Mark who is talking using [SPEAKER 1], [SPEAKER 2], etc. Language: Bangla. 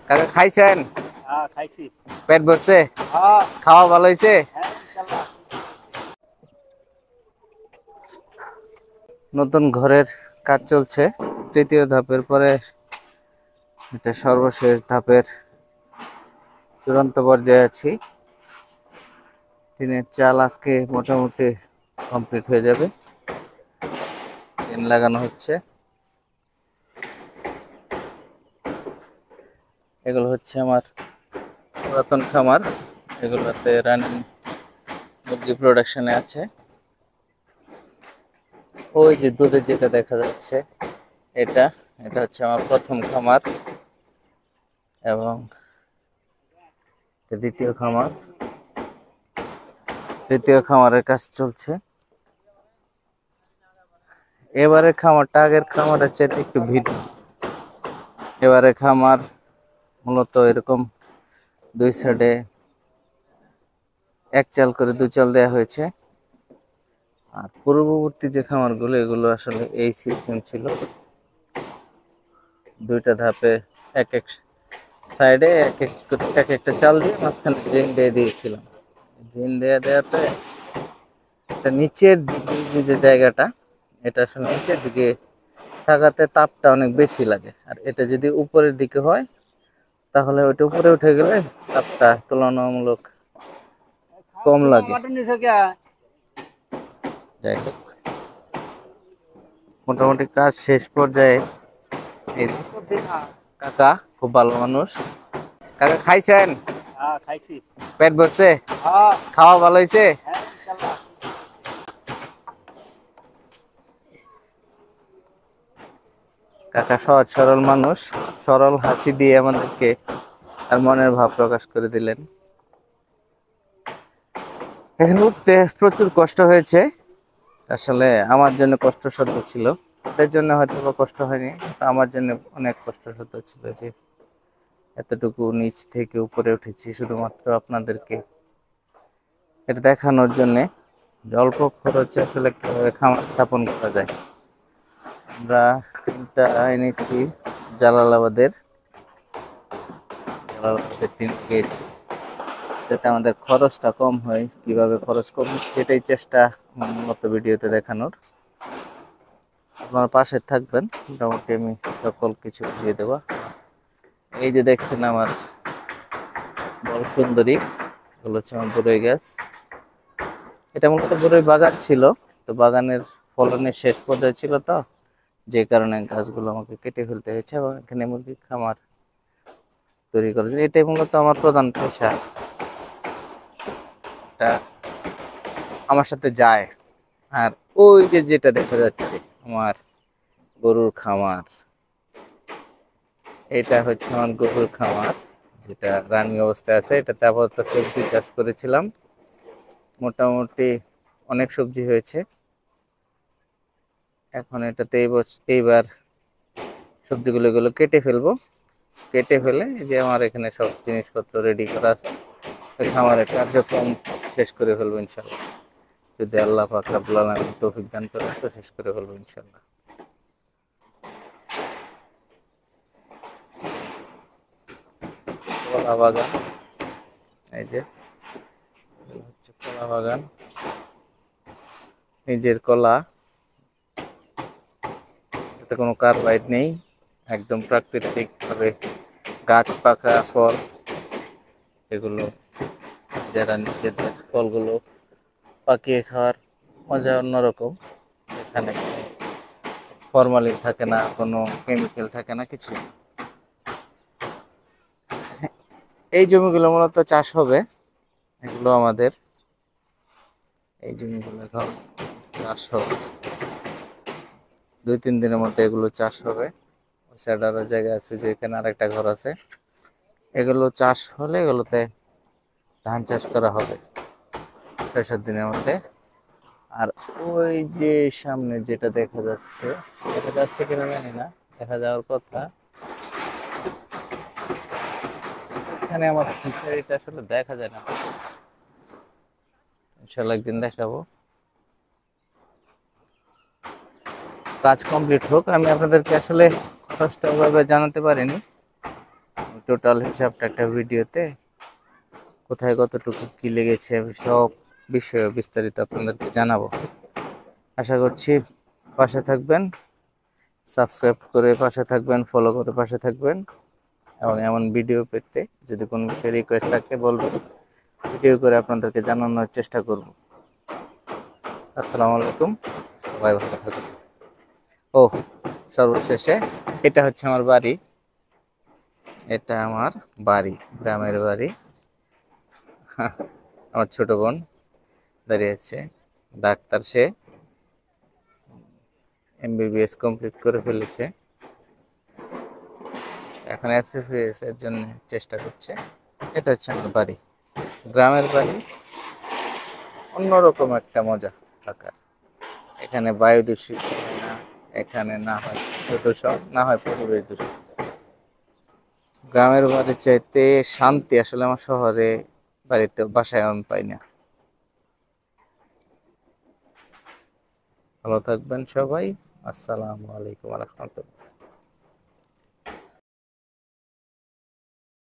[SPEAKER 1] কাকা খাইছেন?
[SPEAKER 2] হ্যাঁ খাইছি।
[SPEAKER 1] পেট ভরছে?
[SPEAKER 2] হ্যাঁ
[SPEAKER 1] খাওয়া ভালো হয়েছে?
[SPEAKER 2] হ্যাঁ ইনশাআল্লাহ।
[SPEAKER 1] নতুন ঘরের কাজ চলছে, তৃতীয় ধাপের পরে এটা সর্বশেষ ধাপের চূড়ান্ত পর্যায়ে আছি। টিনের চাল আজকে মোটামুটি কমপ্লিট হয়ে যাবে। টিন লাগানো হচ্ছে। এগুলো হচ্ছে আমার পুরাতন খামার, এগুলোতে রানিং মুরগি প্রোডাকশনে আছে। ওই যে দুধের যেটা দেখা যাচ্ছে এটা এটা হচ্ছে আমার প্রথম খামার এবং দ্বিতীয় খামার, তৃতীয় খামারের কাজ চলছে। এবারে খামারটা আগের খামারের চাইতে একটু ভিন্ন। এবারে খামার মূলত এরকম দুই সাইডে এক চাল করে দুই চাল দেওয়া হয়েছে। আর পূর্ববর্তী যে খামারগুলো এগুলো আসলে এই সিস্টেম ছিল, দুইটা ধাপে এক এক সাইডে এক একটা চাল দিয়ে মাঝখানে ড্রেন দিয়ে দিয়েছিলাম। ড্রেন দেওয়াতে নিচের দিকে যে জায়গাটা, এটা আসলে নিচের দিকে থাকাতে তাপটা অনেক বেশি লাগে। আর এটা যদি উপরের দিকে হয় তাহলে ওইটা উপরে উঠে গেলে তাপটা তুলনামূলক কম লাগে। যাই হোক, মোটামুটি কাজ শেষ পর্যায়ে। এই কাকা খুব ভালো মানুষ। কাকা খাইছেন?
[SPEAKER 2] হ্যাঁ খাইছি।
[SPEAKER 1] পেট ভরছে?
[SPEAKER 2] হ্যাঁ
[SPEAKER 1] খাওয়া ভালো হয়েছে?
[SPEAKER 2] হ্যাঁ ইনশাআল্লাহ।
[SPEAKER 1] কাকা সহজ সরল মানুষ, সরল হাসি দিয়ে আমাদেরকে তার মনের ভাব প্রকাশ করে দিলেন। এখানে উঠতে প্রচুর কষ্ট হয়েছে, আসলে আমার জন্য কষ্টসাধ্য ছিল, তাদের জন্য হয়তো বা কষ্ট হয়নি, তো আমার জন্য অনেক কষ্টসাধ্য ছিল যে এতটুকু নিচ থেকে উপরে উঠেছি শুধুমাত্র আপনাদেরকে এটা দেখানোর জন্যে অল্প খরচে আসলে কিভাবে খামার স্থাপন করা যায়। আমরা টিনটা এনেছি জালালাবাদের টিন গেছি যাতে আমাদের খরচটা কম হয়। কিভাবে খরচ কম সেটাই চেষ্টা মূলত ভিডিওতে দেখানোর। আপনার পাশে থাকবেন, মোটামুটি আমি সকল কিছু দিয়ে দেবো। এই যে দেখছেন আমার বল সুন্দরী, এগুলো হচ্ছে আমার বরই গাছ। এটা মূলত বরই বাগান ছিল, তো বাগানের ফলনের শেষ পর্যায়ে ছিল, তো যে কারণে গাছগুলো আমাকে কেটে ফেলতে হয়েছে এবং এখানে মুরগির খামার তৈরি করেছে। এটাই মূলত আমার প্রধান পেশা, এটা আমার সাথে যায়। আর ওই যে যেটা দেখা যাচ্ছে আমার গরুর খামার, এটা হচ্ছে আমার গরুর খামার যেটা রানিং অবস্থায় আছে। এটাতে আপাতত সবজি চাষ করেছিলাম, মোটামুটি অনেক সবজি হয়েছে। এখন এটাতে এইবার সবজিগুলো এগুলো কেটে ফেলবো, কেটে ফেলে যে আমার এখানে সব জিনিসপত্র রেডি করা আছে, ওই খামারের কার্যক্রম শেষ করে ফেলবো ইনশাল্লাহ। যদি আল্লাহ পাক রব্বুল আলামিন তৌফিক দান করে তো শেষ করে ফেলবো ইনশাল্লাহ। কলা বাগান, এই যে হচ্ছে কলা বাগান, নিজের কলা, এতে কোনো কার্বাইড নেই, একদম প্রাকৃতিক ভাবে গাছ পাকা ফল, এগুলো যারা নিজেদের ফলগুলো পাকিয়ে খাওয়ার মজা অন্যরকম। এখানে ফরমালিন থাকে না, কোনো কেমিক্যাল থাকে না, কিছু। এই জমিগুলো মূলত চাষ হবে, এগুলো আমাদের এই জমিগুলো এখন চাষ হবে, 2-3 দিনের মধ্যে এগুলো চাষ হবে। ওই সাইড আরো জায়গা আছে, যে এখানে আরেকটা ঘর আছে, এগুলো চাষ হলে এগুলোতে ধান চাষ করা হবে 6-7 দিনের মধ্যে। আর ওই যে সামনে যেটা দেখা যাচ্ছে, দেখা যাচ্ছে কিনা জানি না, দেখা যাওয়ার কথা, এখানে আমার ফিশারিটা আসলে দেখা যায় না, ইনশাল্লাহ একদিন দেখাবো। কাজ কমপ্লিট হোক, আমি আপনাদেরকে আসলে খরচটা ওভাবে জানাতে পারিনি, টোটাল হিসাবটা একটা ভিডিওতে কোথায় কতটুকু কি লেগেছে আমি সব বিষয়ে বিস্তারিত আপনাদেরকে জানাবো। আশা করছি পাশে থাকবেন, সাবস্ক্রাইব করে পাশে থাকবেন, ফলো করে পাশে থাকবেন এবং এমন ভিডিও পেতে যদি কোনো বিষয়ে রিকোয়েস্ট থাকে বলবেন, ভিডিও করে আপনাদেরকে জানানোর চেষ্টা করব। আসসালামু আলাইকুম, সবাই ভালো থাকবেন। ও সর্বশেষে এটা হচ্ছে আমার বাড়ি, এটা আমার বাড়ি, গ্রামের বাড়ি। আমার ছোট বোন দাঁড়িয়ে আছে, ডাক্তার, সে এমবিবিএস কমপ্লিট করে ফেলেছে, এখন এফসিপিএস এর জন্য চেষ্টা করছে। এটা হচ্ছে আমার বাড়ি, গ্রামের বাড়ি, অন্যরকম একটা মজা থাকার। এখানে বায়ু দূষিত হয় না, এখানে না হয় প্রদূষণ, না হয় পরিবেশ দূষণ। গ্রামের বাড়ির চাইতে শান্তি আসলে আমার শহরে বাড়িতে বাসায় আমি পাই না। ভালো থাকবেন সবাই। আসসালামু আলাইকুম ওয়া রাহমাতুল্লাহ।